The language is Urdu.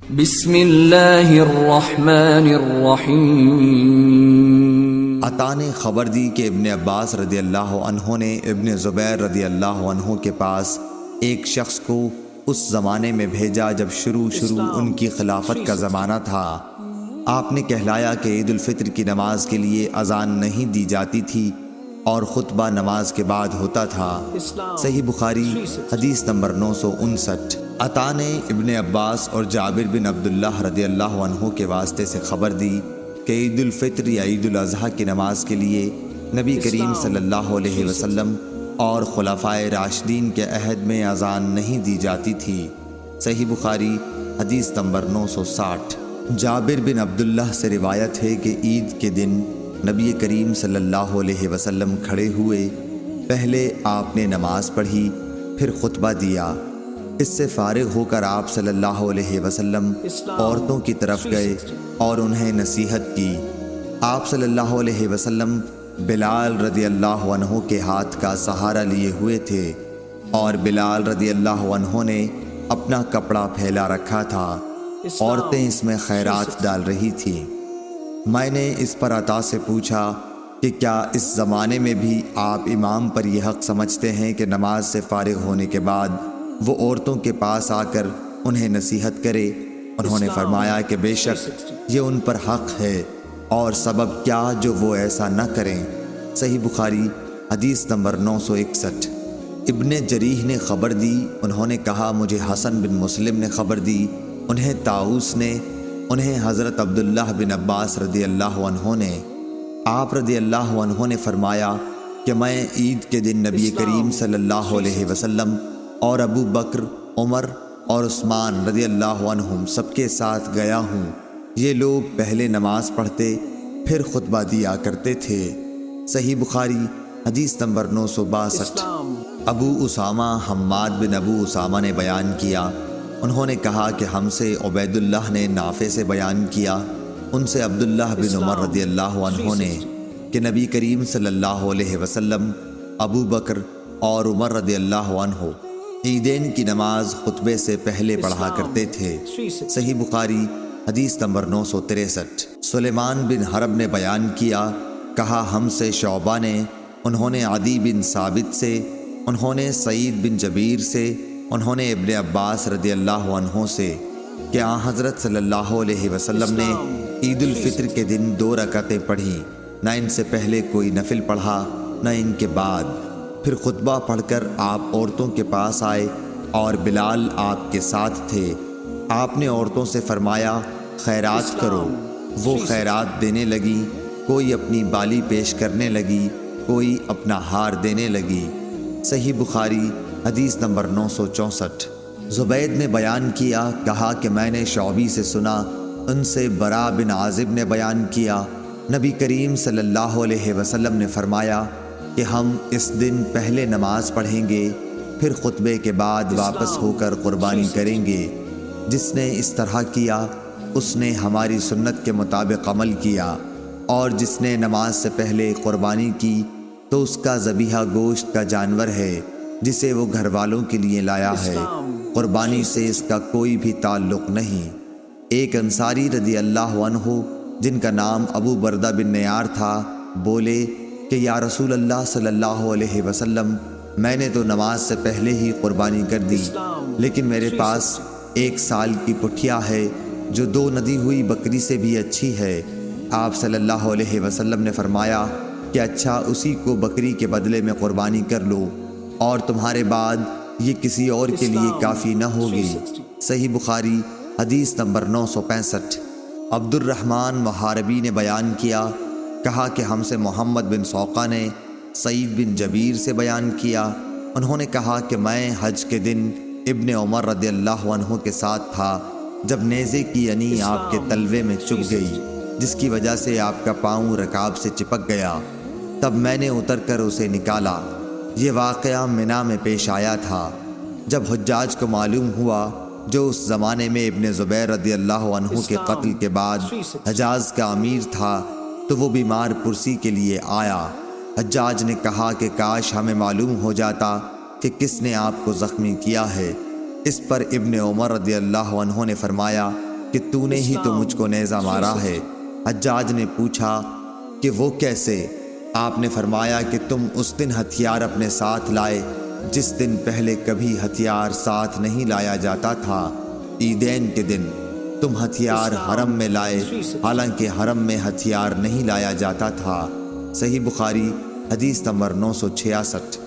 بسم اللہ الرحمن الرحیم۔ عطا نے خبر دی کہ ابن عباس رضی اللہ عنہ نے ابن زبیر رضی اللہ عنہ کے پاس ایک شخص کو اس زمانے میں بھیجا جب شروع ان کی خلافت کا زمانہ تھا۔ آپ نے کہلایا کہ عید الفطر کی نماز کے لیے اذان نہیں دی جاتی تھی اور خطبہ نماز کے بعد ہوتا تھا۔ صحیح بخاری حدیث نمبر 959۔ عطا نے ابن عباس اور جابر بن عبداللہ رضی اللہ عنہ کے واسطے سے خبر دی کہ عید الفطر یا عید الاضحیٰ کی نماز کے لیے نبی کریم صلی اللہ علیہ وسلم اور خلفائے راشدین کے عہد میں اذان نہیں دی جاتی تھی۔ صحیح بخاری حدیث نمبر 960۔ جابر بن عبداللہ سے روایت ہے کہ عید کے دن نبی کریم صلی اللہ علیہ وسلم کھڑے ہوئے، پہلے آپ نے نماز پڑھی، پھر خطبہ دیا۔ اس سے فارغ ہو کر آپ صلی اللہ علیہ وسلم عورتوں کی طرف گئے اور انہیں نصیحت کی۔ آپ صلی اللہ علیہ وسلم بلال رضی اللہ عنہ کے ہاتھ کا سہارا لیے ہوئے تھے اور بلال رضی اللہ عنہ نے اپنا کپڑا پھیلا رکھا تھا۔ عورتیں اس میں خیرات ڈال رہی تھیں۔ میں نے اس پر عطا سے پوچھا کہ کیا اس زمانے میں بھی آپ امام پر یہ حق سمجھتے ہیں کہ نماز سے فارغ ہونے کے بعد وہ عورتوں کے پاس آ کر انہیں نصیحت کرے؟ انہوں نے فرمایا کہ بے شک یہ ان پر حق ہے، اور سبب کیا جو وہ ایسا نہ کریں۔ صحیح بخاری حدیث نمبر 961۔ ابن جریح نے خبر دی، انہوں نے کہا مجھے حسن بن مسلم نے خبر دی، انہیں طاؤس نے، انہیں حضرت عبداللہ بن عباس رضی اللہ عنہ نے۔ آپ رضی اللہ عنہ نے فرمایا کہ میں عید کے دن نبی کریم صلی اللہ علیہ وسلم اور ابو بکر، عمر اور عثمان رضی اللہ عنہم سب کے ساتھ گیا ہوں۔ یہ لوگ پہلے نماز پڑھتے پھر خطبہ دیا کرتے تھے۔ صحیح بخاری حدیث نمبر 962۔ ابو اسامہ حماد بن ابو اسامہ نے بیان کیا، انہوں نے کہا کہ ہم سے عبید اللہ نے نافع سے بیان کیا، ان سے عبداللہ بن عمر رضی اللہ عنہ نے کہ نبی کریم صلی اللہ علیہ وسلم، ابو بکر اور عمر رضی اللہ عنہ عیدین کی نماز خطبے سے پہلے پڑھا کرتے تھے۔ صحیح بخاری حدیث نمبر 963۔ سلیمان بن حرب نے بیان کیا، کہا ہم سے شعبہ نے، انہوں نے عدی بن ثابت سے، انہوں نے سعید بن جبیر سے، انہوں نے ابن عباس رضی اللہ عنہ سے کہ آن حضرت صلی اللہ علیہ وسلم نے عید الفطر کے دن 2 رکعتیں پڑھیں، نہ ان سے پہلے کوئی نفل پڑھا نہ ان کے بعد۔ پھر خطبہ پڑھ کر آپ عورتوں کے پاس آئے اور بلال آپ کے ساتھ تھے۔ آپ نے عورتوں سے فرمایا خیرات کرو، وہ خیرات دینے لگی، کوئی اپنی بالی پیش کرنے لگی، کوئی اپنا ہار دینے لگی۔ صحیح بخاری حدیث نمبر 964۔ زبید نے بیان کیا، کہا کہ میں نے شعبی سے سنا، ان سے برا بن عازب نے بیان کیا، نبی کریم صلی اللہ علیہ وسلم نے فرمایا کہ ہم اس دن پہلے نماز پڑھیں گے، پھر خطبے کے بعد واپس ہو کر قربانی کریں گے۔ جس نے اس طرح کیا اس نے ہماری سنت کے مطابق عمل کیا، اور جس نے نماز سے پہلے قربانی کی تو اس کا ذبیحہ گوشت کا جانور ہے جسے وہ گھر والوں کے لیے لایا ہے، قربانی سے اس کا کوئی بھی تعلق نہیں۔ ایک انصاری رضی اللہ عنہ جن کا نام ابو بردہ بن نیار تھا بولے کہ یا رسول اللہ صلی اللہ علیہ وسلم، میں نے تو نماز سے پہلے ہی قربانی کر دی، لیکن میرے پاس 1 سال کی پٹھیا ہے جو 2 ندی ہوئی بکری سے بھی اچھی ہے۔ آپ صلی اللہ علیہ وسلم نے فرمایا کہ اچھا اسی کو بکری کے بدلے میں قربانی کر لو، اور تمہارے بعد یہ کسی اور کے لیے کافی نہ ہوگی۔ صحیح بخاری حدیث نمبر 965۔ عبد الرحمن محاربی نے بیان کیا، کہا کہ ہم سے محمد بن سوقہ نے سعید بن جبیر سے بیان کیا، انہوں نے کہا کہ میں حج کے دن ابن عمر رضی اللہ عنہ کے ساتھ تھا جب نیزے کی ینی آپ کے تلوے میں چبھ گئی، جس کی وجہ سے آپ کا پاؤں رکاب سے چپک گیا، تب میں نے اتر کر اسے نکالا۔ یہ واقعہ منی میں پیش آیا تھا۔ جب حجاج کو معلوم ہوا، جو اس زمانے میں ابن زبیر رضی اللہ عنہ کے قتل کے بعد حجاز کا امیر تھا، تو وہ بیمار پرسی کے لیے آیا۔ حجاج نے کہا کہ کاش ہمیں معلوم ہو جاتا کہ کس نے آپ کو زخمی کیا ہے۔ اس پر ابن عمر رضی اللہ عنہ نے فرمایا کہ تو نے ہی تو مجھ کو نیزہ مارا ہے۔ حجاج نے پوچھا کہ وہ کیسے؟ آپ نے فرمایا کہ تم اس دن ہتھیار اپنے ساتھ لائے جس دن پہلے کبھی ہتھیار ساتھ نہیں لایا جاتا تھا۔ عیدین کے دن تم ہتھیار حرم میں لائے، حالانکہ حرم میں ہتھیار نہیں لایا جاتا تھا۔ صحیح بخاری حدیث نمبر 966۔